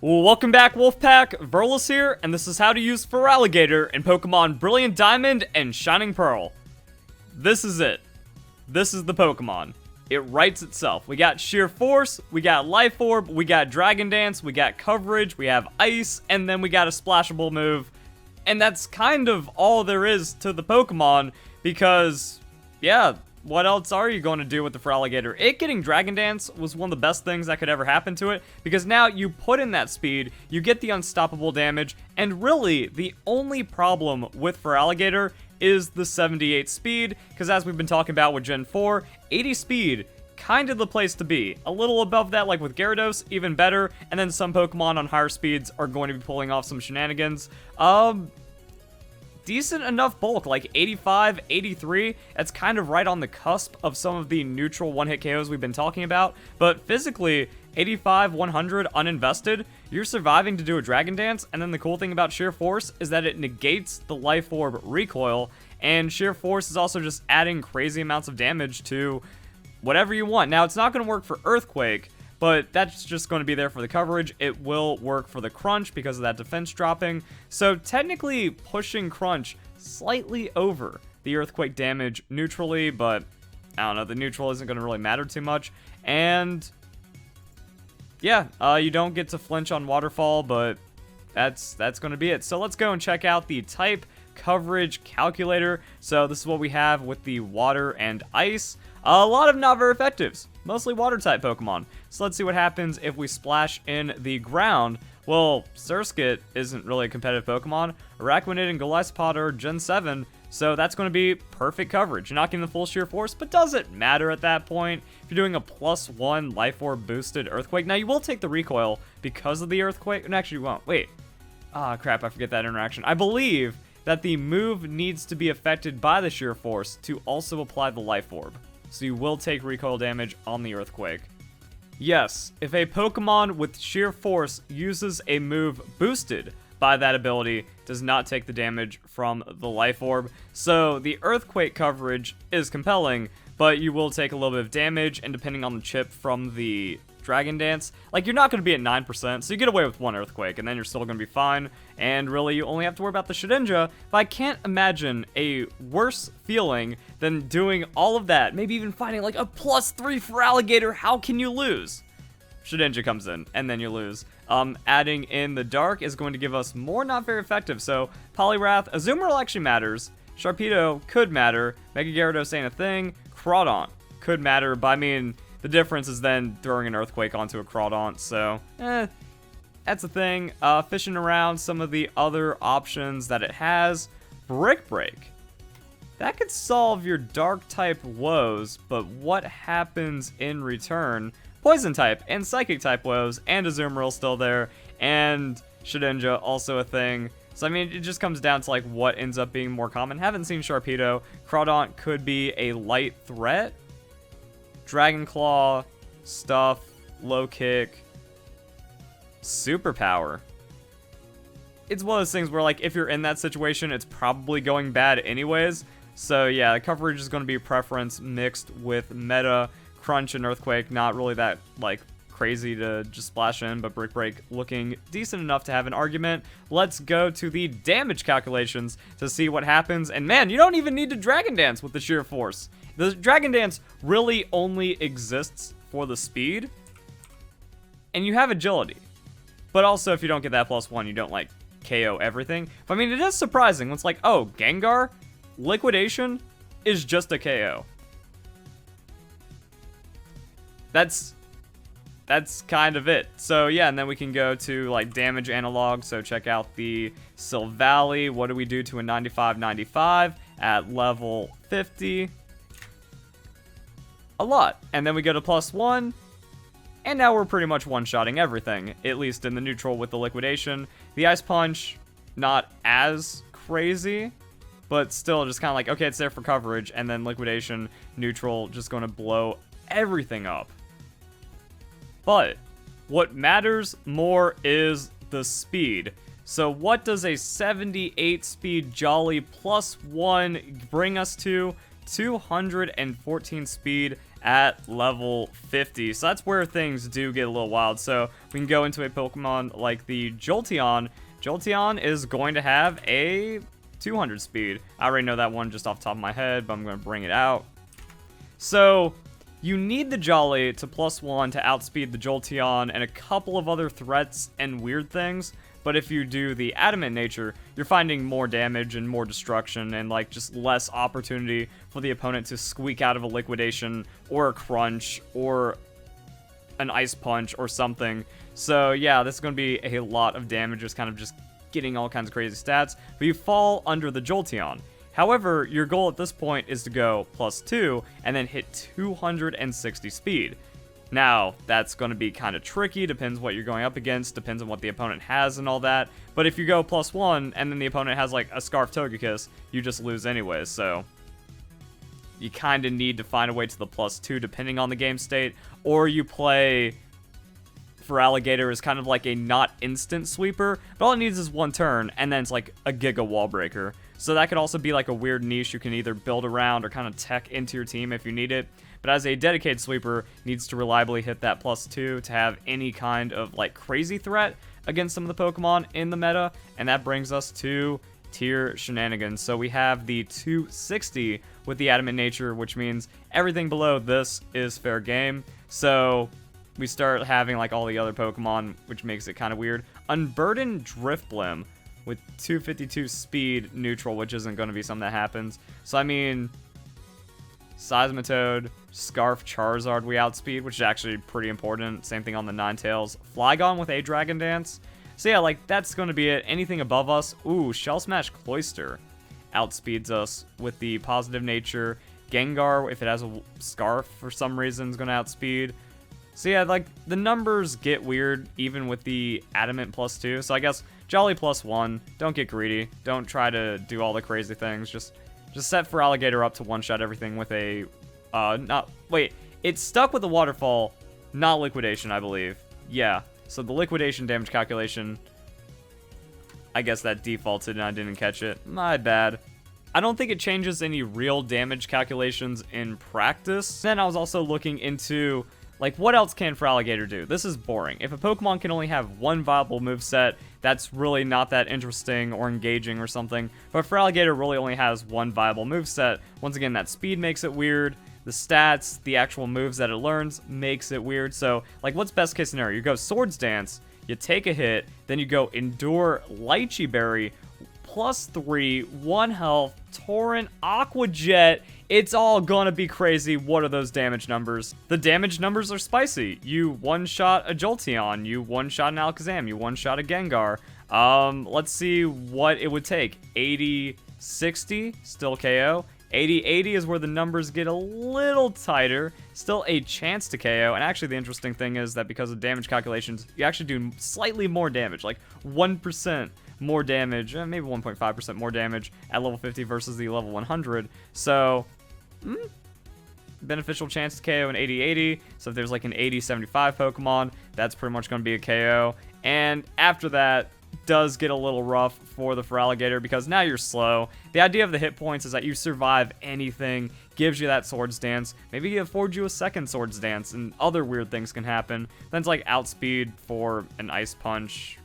Welcome back, Wolfpack. Verlis here, and this is how to use Feraligatr in Pokemon Brilliant Diamond and Shining Pearl. This is it. This is the Pokemon. It writes itself. We got Sheer Force, we got Life Orb, we got Dragon Dance, we got Coverage, we have Ice, and then we got a splashable move. And that's kind of all there is to the Pokemon, because, yeah, what else are you going to do with the Feraligatr? It getting Dragon Dance was one of the best things that could ever happen to it, because now you put in that speed, you get the unstoppable damage, and really, the only problem with Feraligatr is the 78 speed, because as we've been talking about with Gen 4, 80 speed, kind of the place to be. A little above that, like with Gyarados, even better, and then some Pokemon on higher speeds are going to be pulling off some shenanigans. Decent enough bulk, like 85, 83, that's kind of right on the cusp of some of the neutral one-hit KOs we've been talking about, but physically, 85, 100, uninvested, you're surviving to do a Dragon Dance, and then the cool thing about Sheer Force is that it negates the Life Orb recoil, and Sheer Force is also just adding crazy amounts of damage to whatever you want. Now, it's not going to work for Earthquake, but that's just going to be there for the coverage. It will work for the Crunch because of that defense dropping. So technically pushing Crunch slightly over the Earthquake damage neutrally, but I don't know, the neutral isn't going to really matter too much. And yeah, you don't get to flinch on Waterfall, but that's going to be it. So let's go and check out the type coverage calculator. So this is what we have with the water and ice. A lot of not very effectives, mostly water type Pokemon. So let's see what happens if we splash in the ground. Well, Surskit isn't really a competitive Pokemon. Araquanid and Golisopod are Gen 7, so that's going to be perfect coverage. You're not getting the full Sheer Force, but does it matter at that point? If you're doing a +1 Life Orb boosted Earthquake, now you will take the recoil because of the Earthquake. And actually, you won't. Wait. Ah, crap, I forget that interaction. I believe that the move needs to be affected by the Sheer Force to also apply the Life Orb. So you will take recoil damage on the Earthquake. Yes, if a Pokemon with Sheer Force uses a move boosted by that ability, does not take the damage from the Life Orb. So the Earthquake coverage is compelling, but you will take a little bit of damage, and depending on the chip from the Dragon Dance, like, you're not going to be at 9%, so you get away with one Earthquake, and then you're still going to be fine, and really, you only have to worry about the Shedinja, but I can't imagine a worse feeling than doing all of that, maybe even finding, like, a +3 Feraligatr. How can you lose? Shedinja comes in, and then you lose. Adding in the Dark is going to give us more not very effective, so Poliwrath, Azumarill actually matters, Sharpedo could matter, Mega Gyarados ain't a thing, Crawdaunt could matter, but I mean, the difference is then throwing an Earthquake onto a Crawdaunt, so, that's a thing. Fishing around some of the other options that it has. Brick Break. That could solve your Dark-type woes, but what happens in return? Poison-type and Psychic-type woes, and Azumarill still there, and Shedinja also a thing. So, I mean, it just comes down to, like, what ends up being more common. Haven't seen Sharpedo. Crawdaunt could be a light threat. Dragon Claw, Stuff, Low Kick, Superpower. It's one of those things where, like, if you're in that situation, it's probably going bad anyways. So, yeah, the coverage is going to be preference mixed with meta, Crunch, and Earthquake. Not really that, like, crazy to just splash in, but Brick Break looking decent enough to have an argument. Let's go to the damage calculations to see what happens. And, man, you don't even need to Dragon Dance with the Sheer Force. The Dragon Dance really only exists for the speed, and you have agility. But also, if you don't get that +1, you don't, like, KO everything. But, I mean, it is surprising. It's like, oh, Gengar, Liquidation is just a KO. That's kind of it. So, yeah, and then we can go to, like, damage analog. So, check out the Silvally. What do we do to a 95-95 at level 50? A lot. And then we go to +1, and now we're pretty much one-shotting everything, at least in the neutral with the Liquidation. The Ice Punch, not as crazy, but still just kind of like, okay, it's there for coverage, and then Liquidation, neutral, just going to blow everything up. But what matters more is the speed. So what does a 78 speed Jolly +1 bring us to? 214 speed at level 50. So that's where things do get a little wild. So we can go into a Pokemon like the Jolteon. Jolteon is going to have a 200 speed. I already know that one just off the top of my head, but I'm going to bring it out. So you need the Jolly to +1 to outspeed the Jolteon and a couple of other threats and weird things. But if you do the Adamant nature, you're finding more damage and more destruction and like just less opportunity for the opponent to squeak out of a liquidation or a crunch or an ice punch or something. So yeah, this is going to be a lot of damage, just kind of just getting all kinds of crazy stats. But you fall under the Jolteon. However, your goal at this point is to go +2 and then hit 260 speed. Now, that's going to be kind of tricky, depends what you're going up against, depends on what the opponent has and all that. But if you go +1 and then the opponent has like a Scarf Togekiss, you just lose anyways, so you kind of need to find a way to the +2 depending on the game state, or you play Feraligatr as kind of like a not instant sweeper, but all it needs is one turn, and then it's like a Giga Wall Breaker. So that could also be like a weird niche you can either build around or kind of tech into your team if you need it. But as a dedicated sweeper, needs to reliably hit that +2 to have any kind of like crazy threat against some of the Pokemon in the meta. And that brings us to tier shenanigans. So we have the 260 with the Adamant nature, which means everything below this is fair game. So we start having like all the other Pokemon, which makes it kind of weird. Unburdened Drifblim with 252 speed neutral, which isn't going to be something that happens. So I mean, Seismitoad, Scarf Charizard we outspeed, which is actually pretty important. Same thing on the Ninetales. Flygon with a Dragon Dance. So yeah, like that's going to be it. Anything above us, ooh, Shell Smash Cloyster outspeeds us with the positive nature. Gengar, if it has a Scarf for some reason, is going to outspeed. So yeah, like the numbers get weird even with the Adamant +2. So I guess Jolly +1. Don't get greedy. Don't try to do all the crazy things. Just set Feraligatr up to one-shot everything with a it's stuck with a waterfall, not liquidation, I believe. Yeah. So the liquidation damage calculation, I guess that defaulted and I didn't catch it. My bad. I don't think it changes any real damage calculations in practice. Then I was also looking into like, what else can Feraligatr do? This is boring. If a Pokemon can only have one viable moveset, that's really not that interesting or engaging or something. But Feraligatr really only has one viable moveset. Once again, that speed makes it weird. The stats, the actual moves that it learns, makes it weird. So, like, what's best case scenario? You go Swords Dance, you take a hit, then you go Endure Lychee Berry, +3, 1 health, Torrent, Aqua Jet. It's all gonna be crazy. What are those damage numbers? The damage numbers are spicy. You one-shot a Jolteon, you one-shot an Alakazam, you one-shot a Gengar. Let's see what it would take. 80-60, still KO. 80-80 is where the numbers get a little tighter. Still a chance to KO. And actually the interesting thing is that because of damage calculations, you actually do slightly more damage, like 1% more damage, maybe 1.5% more damage at level 50 versus the level 100. So, beneficial chance to KO in 80-80. So if there's like an 80-75 Pokemon, that's pretty much going to be a KO. And after that, does get a little rough for the Feraligatr because now you're slow. The idea of the hit points is that you survive anything, gives you that Swords Dance. Maybe it affords you a second Swords Dance, and other weird things can happen. Then it's like outspeed for an Ice Punch,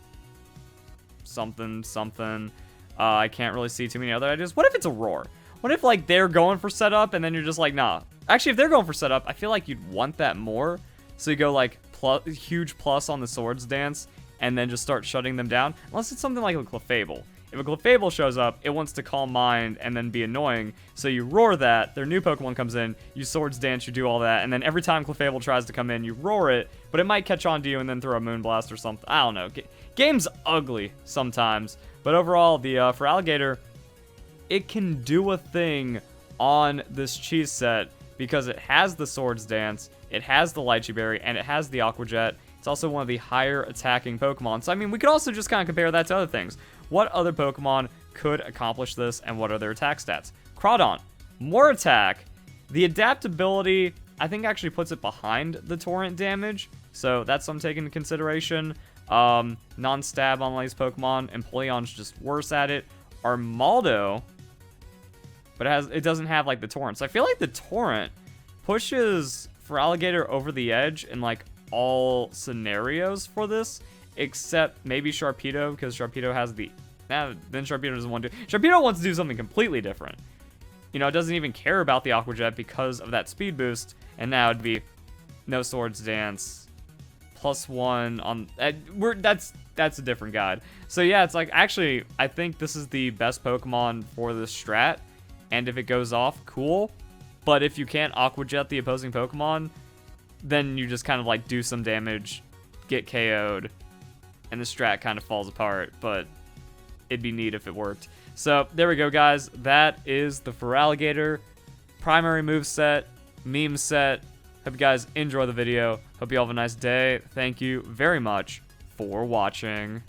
something. I can't really see too many other ideas. What if it's a Roar? What if like they're going for setup and then you're just like, nah. Actually, if they're going for setup, I feel like you'd want that more. So you go like huge plus on the Swords Dance and then just start shutting them down. Unless it's something like a Clefable. If a Clefable shows up, it wants to Calm Mind and then be annoying. So you roar that, their new Pokemon comes in, you Swords Dance, you do all that, and then every time Clefable tries to come in, you roar it, but it might catch on to you and then throw a Moonblast or something. I don't know. Game's ugly sometimes. But overall, the Feraligatr, it can do a thing on this cheese set because it has the Swords Dance, it has the Lychee Berry, and it has the Aqua Jet. It's also one of the higher attacking Pokemon. So, I mean, we could also just kind of compare that to other things. What other Pokemon could accomplish this, and what are their attack stats? Crawdon, more attack. The adaptability, I think, actually puts it behind the Torrent damage. So, that's something taken into consideration. Non-stab on these Pokemon. Empoleon's just worse at it. Armaldo, but it doesn't have, like, the Torrent. So, I feel like the Torrent pushes Feraligatr over the edge in like all scenarios for this, except maybe Sharpedo, because Sharpedo has the... then Sharpedo doesn't want to... Sharpedo wants to do something completely different. You know, it doesn't even care about the Aqua Jet because of that speed boost, and now it'd be no Swords Dance, +1 on... that's a different guide. So yeah, it's like, actually, I think this is the best Pokemon for this strat, and if it goes off, cool. But if you can't Aqua Jet the opposing Pokemon, then you just kind of like do some damage, get KO'd, and the strat kind of falls apart, but it'd be neat if it worked. So there we go, guys. That is the Feraligatr primary moveset, meme set. Hope you guys enjoy the video. Hope you all have a nice day. Thank you very much for watching.